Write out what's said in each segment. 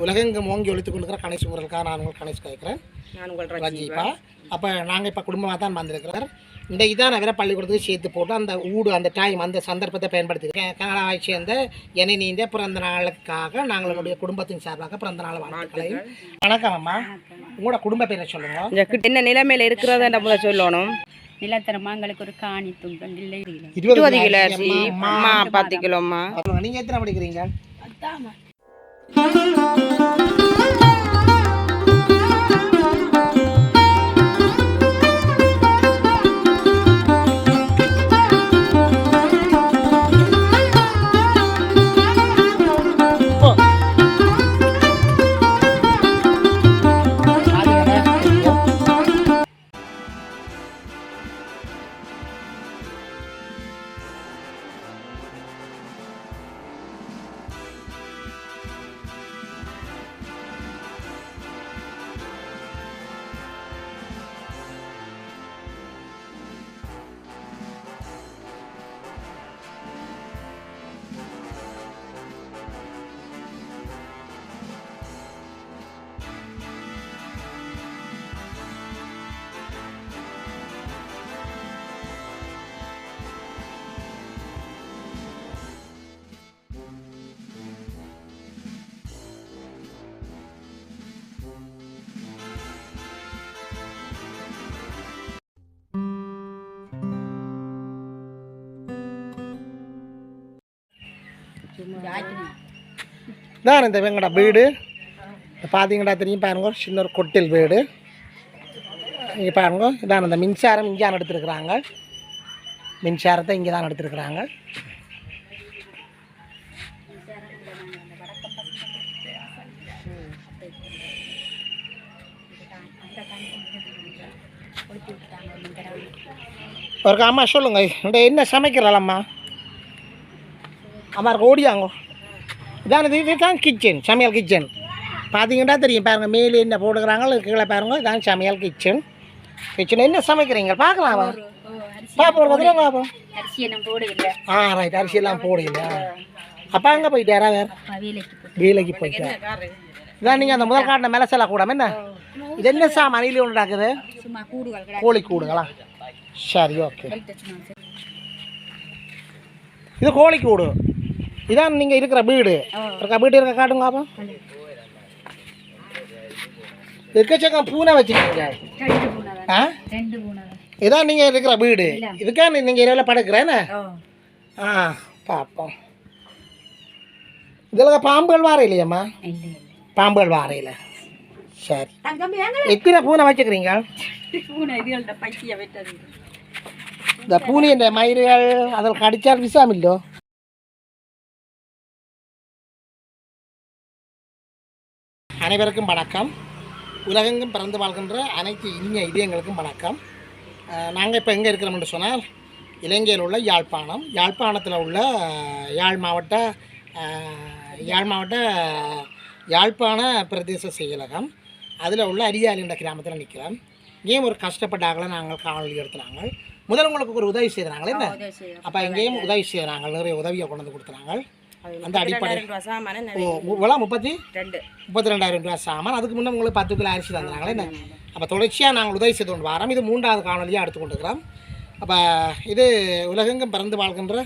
உலகெங்கும் ஓங்கி ஒழித்துக் கொண்டிருக்கிற கணேஷ் முருகனுக்காக நான் உங்கள் கணேஷ் கேட்குறேன். நான் உங்கள் ரஜிப்பா. அப்போ நாங்கள் இப்போ குடும்பமாக தான் வந்திருக்கிறோம். இந்த இதான் வேற பள்ளிக்கூடத்துக்கு சேர்த்து போட்டு அந்த அந்த டைம் அந்த சந்தர்ப்பத்தை பயன்படுத்தியிருக்கேன். கனடாவை சேர்ந்த என்னை நீந்த பிறந்த நாளுக்காக நாங்கள் என்னுடைய குடும்பத்தின் சார்பாக பிறந்த நாள் வாழ்த்துக்களையும். வணக்கம் அம்மா, உங்களோட குடும்ப பேரை சொல்லுங்க. என்ன நிலைமையில இருக்கிறத நம்ம சொல்லணும். நிலத்தரமா எங்களுக்கு ஒரு காணி துன்பம் இல்லை. 20 கிலோ அரிசி, 10 கிலோம்மா. நீங்கள் எத்தனை படிக்கிறீங்க? தான் இந்த எங்கடா வீடு பார்த்தீங்கடா தெரியும் பாருங்க. சின்ன ஒரு கொட்டில் வீடு. இங்கே பாருங்க, இதான் இந்த மின்சாரம் இங்கே தான் எடுத்துருக்குறாங்க. மின்சாரத்தை இங்கே தான் எடுத்துருக்குறாங்க. ஒரு அம்மா சொல்லுங்க, இந்த என்ன சமைக்கிறாளம்மா? அம்மா ஓடியாங்க. இதான் இதுதான் கிச்சன், சமையல் கிச்சன். பார்த்தீங்கன்னா தெரியும் பாருங்கள், மேலே என்ன போடுக்கிறாங்க, கீழே பாருங்கள். இதான் சமையல் கிச்சன். கிச்சன் என்ன சமைக்கிறீங்க பார்க்கலாம். பார்ப்போம் பார்ப்போம். ரைட், அரிசியெல்லாம் போடல. அப்பா அங்கே போயிட்டாரா? வேறு வேலைக்கு போயிட்டார். இதான் நீங்கள் அந்த முதல் காட்டின மேலே செல்ல கூடாம என்ன? இது என்ன மணியில் ஒன்று நடக்குது? கோழி கூடுங்களா? சரி, ஓகே. இது கோழி கூடு. இதான் நீங்கள் இருக்கிற வீடு. வீடு இருக்க காட்டுங்க. அப்போ எக்கச்சக்கம் பூனை வச்சுருக்கீங்க. இதான் நீங்கள் இருக்கிற வீடு. இதுக்கா நீங்கள் இரவில் படுக்கிறேன்னு? பார்ப்போம். இதில் பாம்புகள் வார இல்லையம்மா? பாம்புகள் வாரையில். சரி, எத்தனை பூனை வச்சுக்கிறீங்க? இந்த பூனை இந்த மயிர்கள் அதில் கடிச்சால் விஷம் இல்லோ? அனைவருக்கும் வணக்கம். உலகெங்கும் பிறந்து வாழ்கின்ற அனைத்து இனிய இதயங்களுக்கும் வணக்கம். நாங்கள் இப்போ எங்கே இருக்கிறோம்னு சொன்னால் இலங்கையில் உள்ள யாழ்ப்பாணம், யாழ்ப்பாணத்தில் உள்ள யாழ்ப்பாண பிரதேச செயலகம் அதில் உள்ள அரியாலி என்ற கிராமத்தில் நிற்கிறோம். இங்கேயும் ஒரு கஷ்டப்பட்டாங்களே நாங்கள் காணொலி எடுத்துனாங்க. முதல்ல உங்களுக்கு ஒரு உதவி செய்கிறாங்களே என்ன, அப்போ இங்கேயும் உதவி செய்கிறாங்க, நிறைய உதவியை கொண்டு வந்து கொடுத்துறாங்க. அந்த அடிப்படையில் 32,000 ரூபா சாமான். அதுக்கு முன்னே உங்களுக்கு 10 கிலோ அரிசி தந்தாங்களே என்ன. அப்போ தொடர்ச்சியாக நாங்கள் உதவி செய்து கொண்டு வரோம். இது 3வது காணொலியாக எடுத்து கொண்டுக்கிறோம். அப்போ இது உலகெங்கும் பறந்து வாழ்கின்ற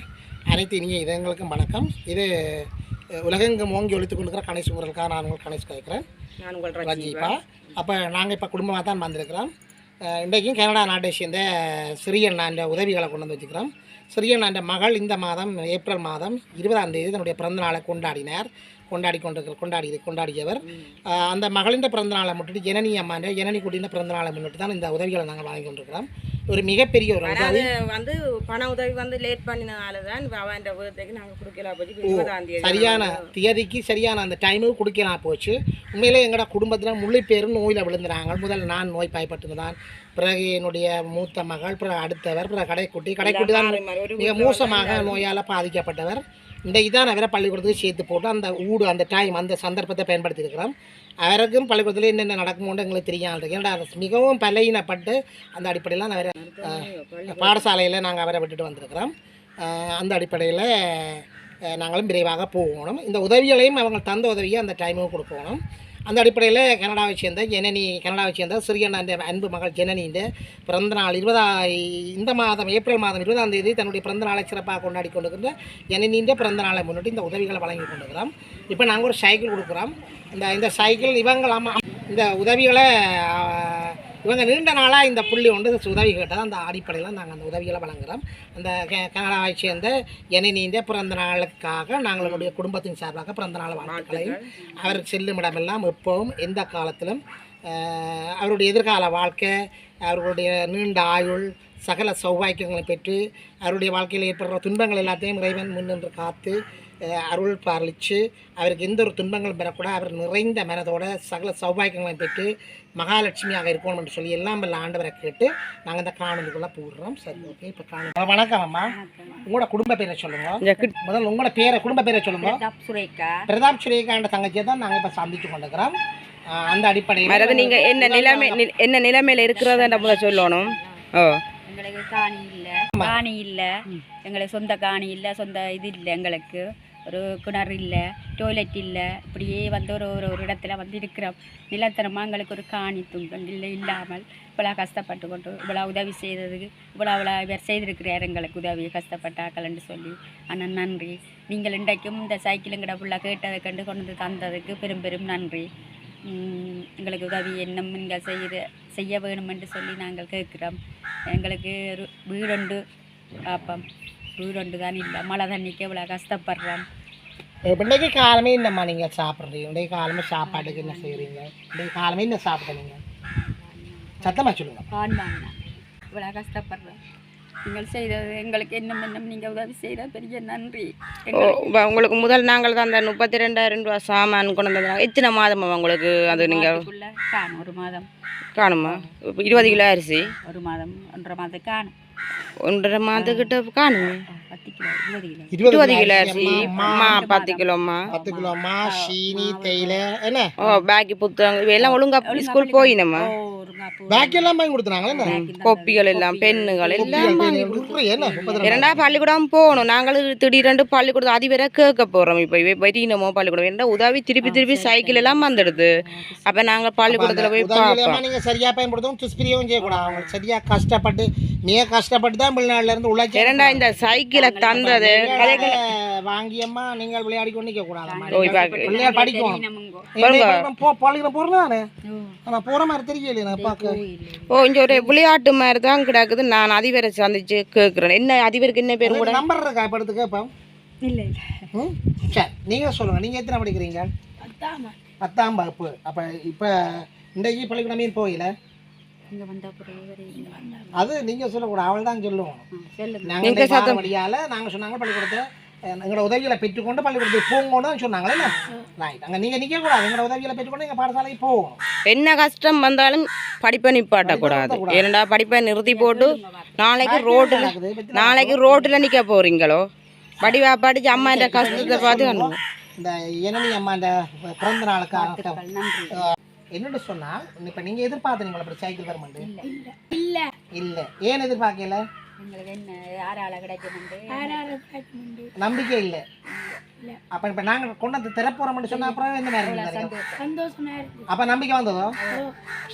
அனைத்து இனிய இதயங்களுக்கும் வணக்கம். இது உலகெங்கும் ஓங்கி ஒழித்து கொண்டிருக்கிற கணேஷ் உங்களுக்காக நான் உங்களுக்கு கணேஷ் கேட்குறேன், ரஜீபா. அப்போ நாங்கள் இப்போ குடும்பமாக தான் வந்திருக்கிறோம். இன்றைக்கும் கனடா நாட்டை சேர்ந்த சிறியண்ணாண்ட உதவிகளை கொண்டு வந்து வச்சுக்கிறோம். சிறியண்ணாண்ட மகள் இந்த மாதம் ஏப்ரல் மாதம் 20ஆம் தேதி தன்னுடைய பிறந்தநாளை கொண்டாடியவர். அந்த மகளின் பிறந்தநாளை முன்னிட்டு ஜனனி அம்மாண்ட ஜனனி குட்டியின் பிறந்தநாளை முன்னிட்டு தான் இந்த உதவிகளை நாங்கள் வாங்கி கொண்டிருக்கிறோம். ஒரு மிகப்பெரிய ஒரு உதவி வந்து பண உதவி வந்து லேட் பண்ணினால தான் அவன் வீட்டுக்கு நாங்கள் கொடுக்கலாம். சரியான தேதிக்கு சரியான அந்த டைமுக்கு கொடுக்கலாம் போச்சு. உண்மையிலே எங்களோட குடும்பத்தில் முள்ளிப்பேரும் நோயில் விழுந்துறாங்க. முதல் நான் நோய் பாய்பட்டுதான், பிறகு என்னுடைய மூத்த மகள், பிறகு அடுத்தவர், பிறகு கடைக்குட்டி தான் மிக மோசமாக நோயால் பாதிக்கப்பட்டவர். இன்றைக்கு தான் அவரை பள்ளிக்கூடத்துக்கு சேர்த்து போட்டு அந்த அந்த டைம் அந்த சந்தர்ப்பத்தை பயன்படுத்தி இருக்கிறோம். அவருக்கும் பள்ளிக்கூடத்தில் என்னென்ன நடக்குமோன்னு எங்களுக்கு தெரியாது. ஏன்னா மிகவும் பலையினப்பட்டு அந்த அடிப்படையில் அவரை பாடசாலையில் நாங்கள் அவரை விட்டுட்டு வந்திருக்கிறோம். அந்த அடிப்படையில் நாங்களும் விரைவாக போகணும். இந்த உதவிகளையும் அவங்க தந்த உதவியை அந்த டைமுக்கு கொடுக்கணும். அந்த அடிப்படையில் கனடாவை சேர்ந்த சிறியண்ணாண்ட அன்பு மகள் ஜனனியின் பிறந்தநாள் இந்த மாதம் ஏப்ரல் மாதம் 20ஆம் தேதி தன்னுடைய பிறந்தநாளை சிறப்பாக கொண்டாடி கொண்டிருக்கின்ற ஜனனியின் பிறந்தநாளை முன்னிட்டு இந்த உதவிகளை வழங்கி கொண்டிருக்கிறோம். இப்போ நாங்கள் ஒரு சைக்கிள் கொடுக்குறோம். இந்த சைக்கிள் இந்த உதவிகளை இவங்க நீண்ட நாளாக இந்த புள்ளி ஒன்று உதவி கேட்டால் அந்த அடிப்படையில் நாங்கள் அந்த உதவிகளை வழங்குகிறோம். அந்த கனடாவை சேர்ந்த ஜனனியின் பிறந்த நாளுக்காக நாங்களுடைய குடும்பத்தின் சார்பாக பிறந்த நாள் வாழ்த்துக்களையும் அவருக்கு செல்லும் இடமெல்லாம் எப்பவும் எந்த காலத்திலும் அவருடைய எதிர்கால வாழ்க்கை, அவர்களுடைய நீண்ட ஆயுள், சகல சௌபாக்கியங்களை பெற்று அவருடைய வாழ்க்கையில் ஏற்படுற துன்பங்கள் எல்லாத்தையும் இறைவன் முன்னின்று காத்து அருள் பாலித்து அவருக்கு எந்த ஒரு துன்பங்களும் பெறக்கூடாது, அவர் நிறைந்த மனதோட சகல சௌபாக்கியங்களை பெற்று மகாலட்சுமியாக இருக்கணும் என்று சொல்லி எல்லாம் வல்ல ஆண்டவரை கேட்டு நாங்கள் இந்த காணொலிக்குள்ளே போடுறோம். சரி, ஓகே. இப்போ காணொலி. வணக்கம் அம்மா, உங்களோட குடும்ப பேரை சொல்லுங்க. முதல்ல உங்களோட குடும்ப பேரை சொல்லுங்க. பிரதாப் சுரேகாண்ட தங்கச்சியை தான் நாங்கள் இப்போ சந்தித்து கொண்டிருக்கிறோம். அந்த அடிப்படையில் நீங்கள் என்ன நிலைமையில் இருக்கிறத நம்ம சொல்லணும். எங்களுக்கு காணி இல்லை, எங்களுக்கு சொந்த காணி இல்லை, சொந்த இது இல்லை, எங்களுக்கு ஒரு கிணறு இல்லை, டாய்லெட் இல்லை. இப்படியே வந்து ஒரு இடத்துல வந்து இருக்கிறோம். நிலத்தனமாக எங்களுக்கு ஒரு காணி துன்பம் இல்லாமல் இவ்வளோ கஷ்டப்பட்டு கொண்டு இவ்வளோ உதவி செய்ததுக்கு இவ்வளோ பேர் செய்திருக்கிறார் எங்களுக்கு உதவியை கஷ்டப்பட்டாக்கள்னு சொல்லி. ஆனால் நன்றி. நீங்கள் இன்றைக்கும் இந்த சைக்கிளுங்கிற ஃபுல்லாக கேட்டதை கண்டு கொண்டு வந்து தந்ததுக்கு பெரும் நன்றி. எங்களுக்கு உதவி இன்னும் நீங்கள் செய்ய வேணுமென்று சொல்லி நாங்கள் கேட்குறோம். எங்களுக்கு ஒரு வீடுண்டு பார்ப்போம், வீடுண்டு தான் இல்லை, மழை தண்ணிக்கு இவ்வளோ கஷ்டப்படுறோம். இன்றைக்கு காலமே என்னம்மா நீங்கள் சாப்பிட்றீங்க? இன்றைக்கு காலமே சாப்பாட்டுக்கு என்ன செய்கிறீங்க? இன்றைக்கு காலமே என்ன சாப்பிட்றீங்க? சத்தமாக சொல்லுங்கள். ஆன்மாங்க இவ்வளோ கஷ்டப்படுறோம். நீங்கள் செய்தது எங்களுக்கு இன்னும் நீங்கள் உதவி செய்த பெரிய நன்றி. உங்களுக்கு முதல் நாங்கள் தான் அந்த 32,000 ரூபா சாமான் கொண்டு வந்தாங்க. எத்தனை மாதமா உங்களுக்கு அது? நீங்கள் ஒரு மாதம் காணுமா? 20 கிலோ அரிசி 1 மாதம் 1.5 மாதம் காணும். 1.5 மாதத்துக்கிட்ட காணுங்க. 10 கிலோ 20 கிலோ அரிசி, 10 கிலோம்மா, 10 கிலோம்மா, சீனி, தேயிலை, என்ன பேக்கி புத்தகம் இவையெல்லாம் ஒழுங்கா ஸ்கூல் போயினம்மா. பேக் எல்லாம் வாங்கி கொடுத்தாங்களா? கோப்பிகள் எல்லாம், பெண்ணுகள் எல்லாம். இரண்டா பள்ளிக்கூடம் போகணும். நாங்கள் திடீரெண்டு பள்ளிக்கூடம் அதிவரை கேட்க போகிறோம். இப்போ வெறினமோ பள்ளிக்கூடம் என்ன உதவி திருப்பி சைக்கிள் எல்லாம் வந்துடுது. அப்போ நாங்கள் பள்ளிக்கூடத்தில் போய் பார்ப்போம். நீங்கள் சரியாக பயன்படுத்தவும் துஷ்பிரியாவும் செய்யக்கூடாது. அவங்க சரியாக கஷ்டப்பட்டு மிக கஷ்டப்பட்டு தான் வெளிநாட்டில் இருந்து உள்ள இரண்டா இந்த சைக்கிளை தந்தது வாங்கியம்மா நீங்கள் விளையாடி கொண்டு நிற்க கூடாது. படிக்கணும் போகிறேன் நான் போகிற மாதிரி தெரியல. இங்கே ஒரு விளையாட்டு மாதிரி தான் கிடக்குது. நான் அதிபரை சந்திச்சு கேட்குறேன். என்ன அதிபருக்கு என்ன பேர் கூட நம்பர் இருக்கா? இப்போ எடுத்து கேட்போம். இல்லை சரி, நீங்கள் சொல்லுங்கள். நீங்கள் எத்தனை படிக்கிறீங்க? 10ஆம் வகுப்பு. அப்போ இப்போ இன்றைக்கு பள்ளிக்கூடமே போகல. அது நீங்கள் சொல்லக்கூடாது, அவள் தான் சொல்லுவோம். நாங்கள் வழியால் நாங்கள் சொன்னாங்க பள்ளிக்கூடத்தை எங்களோட உதவிகளை பெற்றுக்கொண்டு பள்ளிக்கூடத்துக்கு போங்கன்னு சொன்னாங்களே ரைட் அங்கே நீங்கள் நிற்கக்கூடாது எங்களோட உதவிகளை பெற்றுக்கொண்டு எங்கள் பாடசாலைக்கு போகணும். என்ன கஷ்டம் வந்தாலும் படிப்பை நிப்பாட்டக்கூடாது. ஏன்னா படிப்பை நிறுத்தி போட்டு நாளைக்கு ரோட்டில் நிற்க போகிறீங்களோ படிவா படித்து அம்மா இந்த கஷ்டத்தை பார்த்து அனுபவம். இந்த இனனி அம்மா இந்த பிறந்த நாளுக்காக என்னென்னு சொன்னால் இப்போ நீங்கள் எதிர்பார்த்தீங்களா அப்படி சைக்கிள் வருமாண்டு? இல்லை இல்லை ஏன் எதிர்பார்க்கல? நம்பிக்கை இல்லை. அப்ப இப்ப நாங்க கொண்டு வந்து திறப்போறோம்னு சொன்ன அப்புறம் என்ன மாதிரி அப்ப நம்பிக்கை வந்ததோ?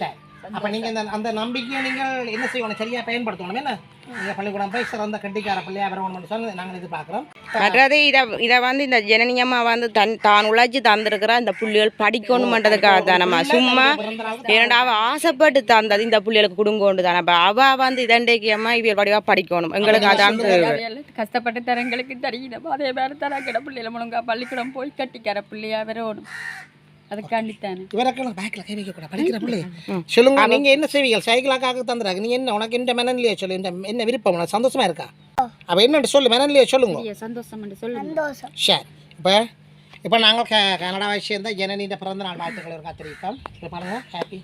சரி. அப்ப நீங்க அந்த நம்பிக்கையை நீங்கள் என்ன செய்யணும்? சரியா பயன்படுத்தணும். என்ன நீங்க பள்ளிக்கூடம் போய் சிறந்த கண்டிக்கார பிள்ளையா வரணும்னு சொல்லி நாங்கள் எதிர்பார்க்கிறோம். மற்றது இதை வந்து இந்த ஜனனியம்மா வந்து தான் உழைச்சி தந்திருக்கிறா இந்த புள்ளிகள் படிக்கணுமன்றதுக்காக தானம்மா. சும்மா இரண்டாவது ஆசைப்பட்டு தந்தது இந்த புள்ளிகளுக்கு கொடுங்கொண்டு தானே. அவ வந்து இதண்டைக்கு அம்மா இவள் படிவா படிக்கணும். எங்களுக்கு அதான் கஷ்டப்பட்டு தரங்களுக்கு தெரியும். அதே மாதிரி தராக்கிட பிள்ளைகளை முழுங்கா பள்ளிக்கூடம் போய் கட்டிக்கார பிள்ளையா வரணும். அதுக்காண்டித்தானே இவரெல்லாம் பேக்கில் கை வைக்கக்கூடாது படிக்கிற பிள்ளை. சொல்லுங்க நீங்கள் என்ன செய்வீங்க? சைக்கிளாக்காக தந்துறாங்க. நீ என்ன உனக்கு இந்த மெனன்லையே சொல்லு. என்ன விருப்பம் உனக்கு சந்தோஷமா இருக்கா? அப்போ என்னென்னு சொல்லு மெனன்லையே சொல்லுங்க. சந்தோஷம் சொல்லுங்க. சரி. இப்போ நாங்கள் கனடா சேர்ந்த ஜனனியின் பிறந்த நாள் வாழ்த்துக்கள் ஒரு காத்திருக்கோம். இப்போ பாருங்க happy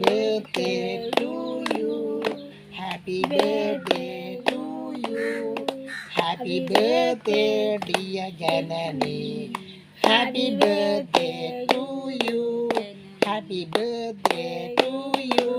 birthday to you, happy birthday to you, happy birthday dear Janani, happy birthday to you, happy birthday to you.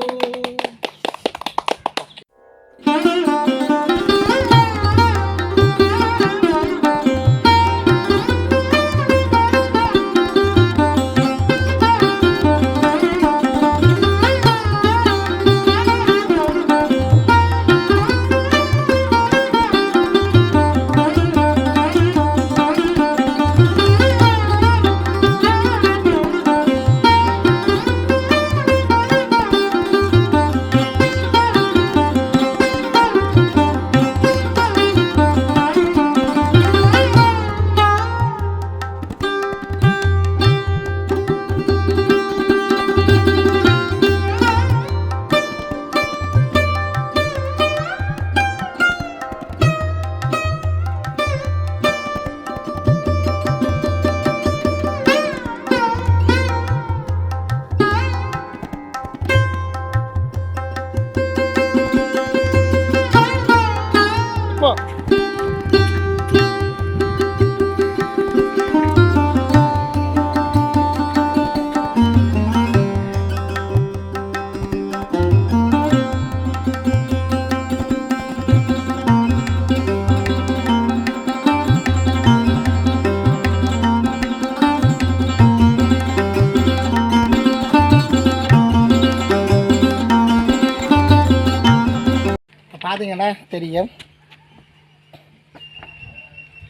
பார்த்தீங்கன்னா தெரியும்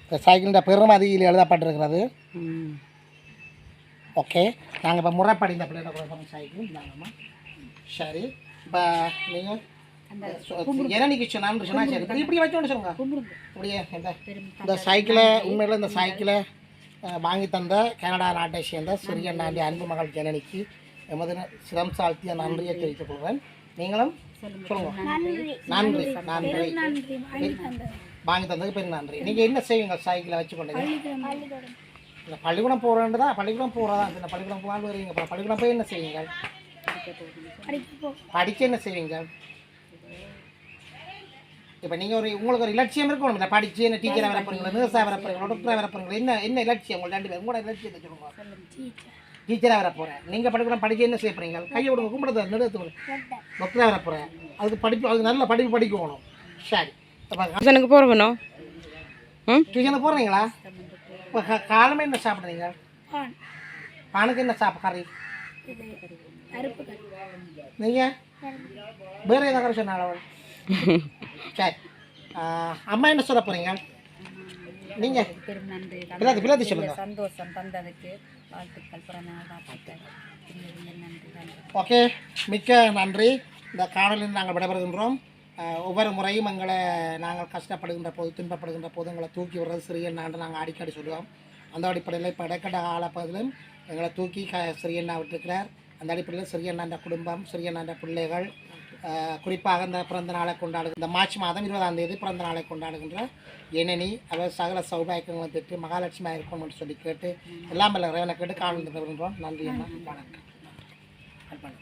இந்த சைக்கிளின் பெருமதியில் எழுதப்பட்டிருக்கிறது. ஓகே நாங்கள் இப்போ முறைப்படி இந்த பிள்ளைகளை சைக்கிள் இந்தாங்கம்மா. சரி இப்போ நீங்கள் இறனிக்கு சொன்னான்னு சொன்னால் சரி இப்படி வச்சோன்னு சொல்லுங்க. இப்படியே இந்த சைக்கிளை உண்மையில் இந்த சைக்கிளை வாங்கி தந்த கனடா நாட்டை சேர்ந்த சிறியண்ணாண்டி அன்பு மகள் ஜனனிக்கு எமது சிரம் சாழ்த்திய நன்றியை தெரிவித்துக் கொள்கிறேன். நீங்களும் சொல்லுங்க. நன்றி நன்றி வாங்கி தந்ததுக்கு பெரிய நன்றி. நீங்கள் என்ன செய்வீங்க சைக்கிளை வச்சு கொண்டீங்க? இந்த பள்ளிக்கூடம் போகிறேன்டா பள்ளிக்கூடம் போகிறதா இந்த பள்ளிக்கூடம் போகாமல் வருவீங்க. பள்ளிக்கூடம் போய் என்ன செய்வீங்க? படிக்க என்ன செய்வீங்க? இப்போ நீங்கள் உங்களுக்கு ஒரு இலட்சியம் இருக்கணும். இல்லை படித்து என்ன டீச்சராக வர போகிறீங்களா, நர்ஸாக வர போகிறீங்களா, டாக்டராக வர போகிறீங்களா? என்ன இலட்சியம் உங்களுக்கு 2 பேர்? உங்களோட இலட்சியத்தை சொல்லுங்க. டீச்சராக வர போகிறேன். நீங்கள் பள்ளிக்கூடம் படிக்க என்ன செய்ய போகிறீங்க? கையை விடுங்க கும்பிடுறது நிறுத்து. டாக்டராக வர போகிறேன். அதுக்கு நல்ல படிப்பு படிக்கணும். சரி டியூஷனுக்கு போகிறோம். டியூஷனுக்கு போகிறீங்களா? இப்போ காலமே என்ன சாப்பிட்றீங்க? பானுக்கு என்ன கறி? நீங்கள் வேறு ஏதாவது கறி சொன்னாலும் சரி. அம்மா என்ன சொல்ல போகிறீங்க? நீங்கள் பிள்ளாதி சொல்லுங்கள். சந்தோஷம் தந்ததுக்கு வாழ்த்துக்கள். ஓகே மிக்க நன்றி. இந்த காணொலியில் நாங்கள் விடைபெறுகின்றோம். ஒவ்வொரு முறையும் எங்களை நாங்கள் கஷ்டப்படுகின்ற போது துன்பப்படுகின்ற போது எங்களை தூக்கி விடுறது சிறியண்ணான்னு நாங்கள் அடிக்கடி சொல்லுவோம். அந்த அடிப்படையில் இப்போ இடைக்கட காலப்பதிலும் எங்களை தூக்கி சிறியண்ணா விட்டுருக்கிறார். அந்த அடிப்படையில் சிறியண்ணாண்ட குடும்பம், சிறியண்ணாண்ட பிள்ளைகள், குறிப்பாக இந்த பிறந்த நாளை இந்த மார்ச் மாதம் 20ஆம் தேதி பிறந்த நாளை கொண்டாடுகின்ற இனனி அவர் சகல சௌபாக்கியங்களை பெற்று மகாலட்சுமியாக இருக்கணும் என்று சொல்லி கேட்டு எல்லாம் இறைவனை கேட்டு காணொலி விரும்புகிறோம். நன்றி அண்ணா, வணக்கம்.